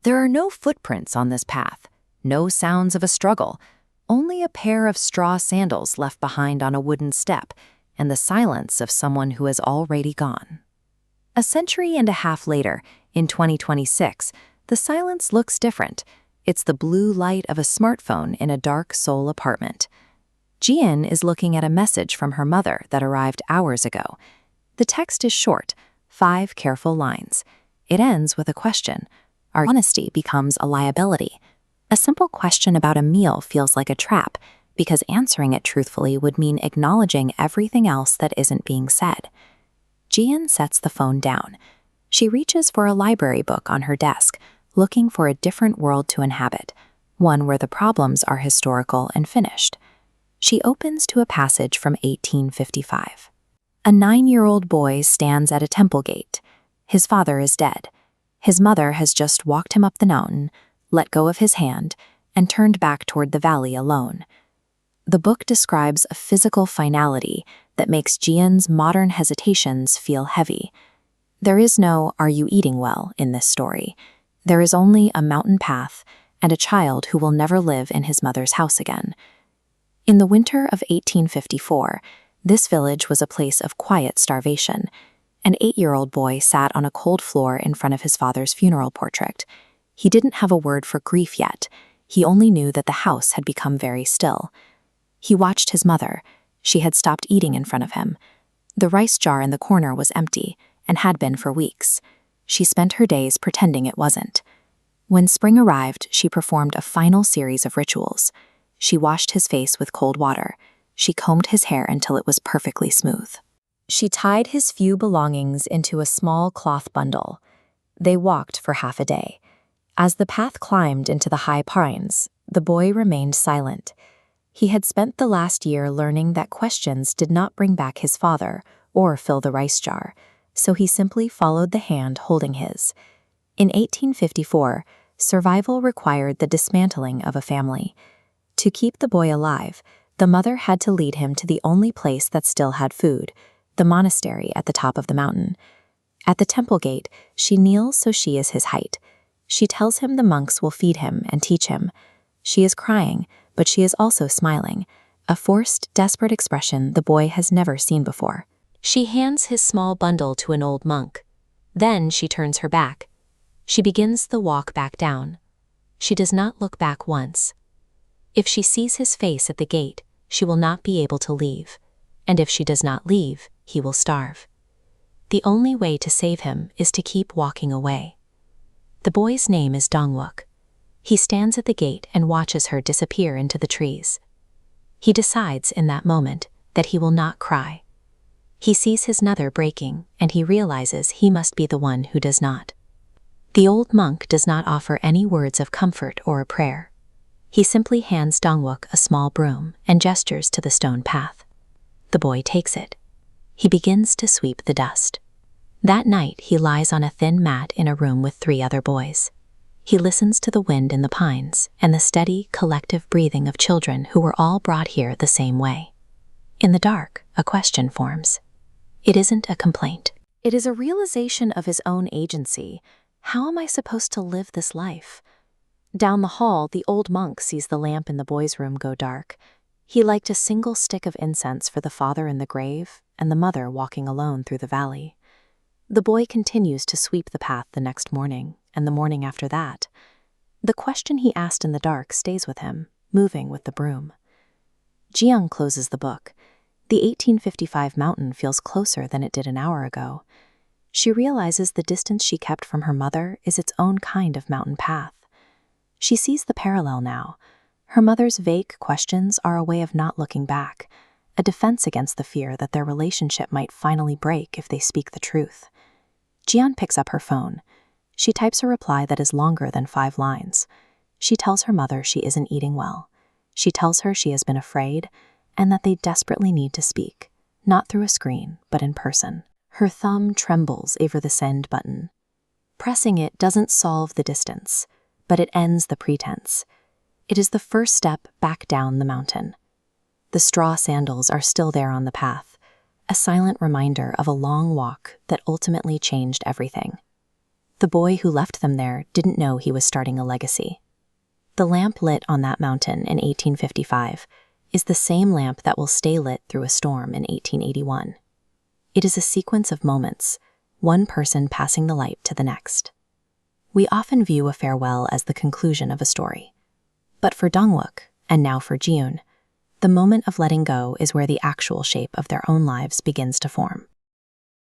There are no footprints on this path, no sounds of a struggle, only a pair of straw sandals left behind on a wooden step, and the silence of someone who has already gone. A century and a half later, in 2026, the silence looks different. It's the blue light of a smartphone in a dark Seoul apartment. Jieun is looking at a message from her mother that arrived hours ago. The text is short, 5 careful lines. It ends with a question. Our honesty becomes a liability. A simple question about a meal feels like a trap, because answering it truthfully would mean acknowledging everything else that isn't being said. Jieun sets the phone down. She reaches for a library book on her desk, looking for a different world to inhabit, one where the problems are historical and finished. She opens to a passage from 1855. A 9-year-old boy stands at a temple gate. His father is dead. His mother has just walked him up the mountain, let go of his hand, and turned back toward the valley alone. The book describes a physical finality that makes Jieun's modern hesitations feel heavy. There is no "are you eating well" in this story. There is only a mountain path and a child who will never live in his mother's house again. In the winter of 1854, this village was a place of quiet starvation. An 8-year-old boy sat on a cold floor in front of his father's funeral portrait. He didn't have a word for grief yet. He only knew that the house had become very still. He watched his mother. She had stopped eating in front of him. The rice jar in the corner was empty, and had been for weeks. She spent her days pretending it wasn't. When spring arrived, she performed a final series of rituals. She washed his face with cold water. She combed his hair until it was perfectly smooth. She tied his few belongings into a small cloth bundle. They walked for half a day. As the path climbed into the high pines, the boy remained silent. He had spent the last year learning that questions did not bring back his father or fill the rice jar, so he simply followed the hand holding his. In 1854, survival required the dismantling of a family. To keep the boy alive, the mother had to lead him to the only place that still had food, the monastery at the top of the mountain. At the temple gate, she kneels so she is his height. She tells him the monks will feed him and teach him. She is crying, but she is also smiling, a forced, desperate expression the boy has never seen before. She hands his small bundle to an old monk. Then she turns her back. She begins the walk back down. She does not look back once. If she sees his face at the gate, she will not be able to leave. And if she does not leave, he will starve. The only way to save him is to keep walking away. The boy's name is Dongwook. He stands at the gate and watches her disappear into the trees. He decides in that moment that he will not cry. He sees his nether breaking, and he realizes he must be the one who does not. The old monk does not offer any words of comfort or a prayer. He simply hands Dongwook a small broom and gestures to the stone path. The boy takes it. He begins to sweep the dust. That night, he lies on a thin mat in a room with 3 other boys. He listens to the wind in the pines and the steady, collective breathing of children who were all brought here the same way. In the dark, a question forms. It isn't a complaint. It is a realization of his own agency. How am I supposed to live this life? Down the hall, the old monk sees the lamp in the boys' room go dark. He lighted a single stick of incense for the father in the grave and the mother walking alone through the valley. The boy continues to sweep the path the next morning and the morning after that. The question he asked in the dark stays with him, moving with the broom. Jieun closes the book. The 1855 mountain feels closer than it did an hour ago. She realizes the distance she kept from her mother is its own kind of mountain path. She sees the parallel now. Her mother's vague questions are a way of not looking back, a defense against the fear that their relationship might finally break if they speak the truth. Jieun picks up her phone. She types a reply that is longer than 5 lines. She tells her mother she isn't eating well. She tells her she has been afraid and that they desperately need to speak, not through a screen, but in person. Her thumb trembles over the send button. Pressing it doesn't solve the distance, but it ends the pretense. It is the first step back down the mountain. The straw sandals are still there on the path, a silent reminder of a long walk that ultimately changed everything. The boy who left them there didn't know he was starting a legacy. The lamp lit on that mountain in 1855 is the same lamp that will stay lit through a storm in 1881. It is a sequence of moments, one person passing the light to the next. We often view a farewell as the conclusion of a story. But for Dongwook, and now for Jieun, the moment of letting go is where the actual shape of their own lives begins to form.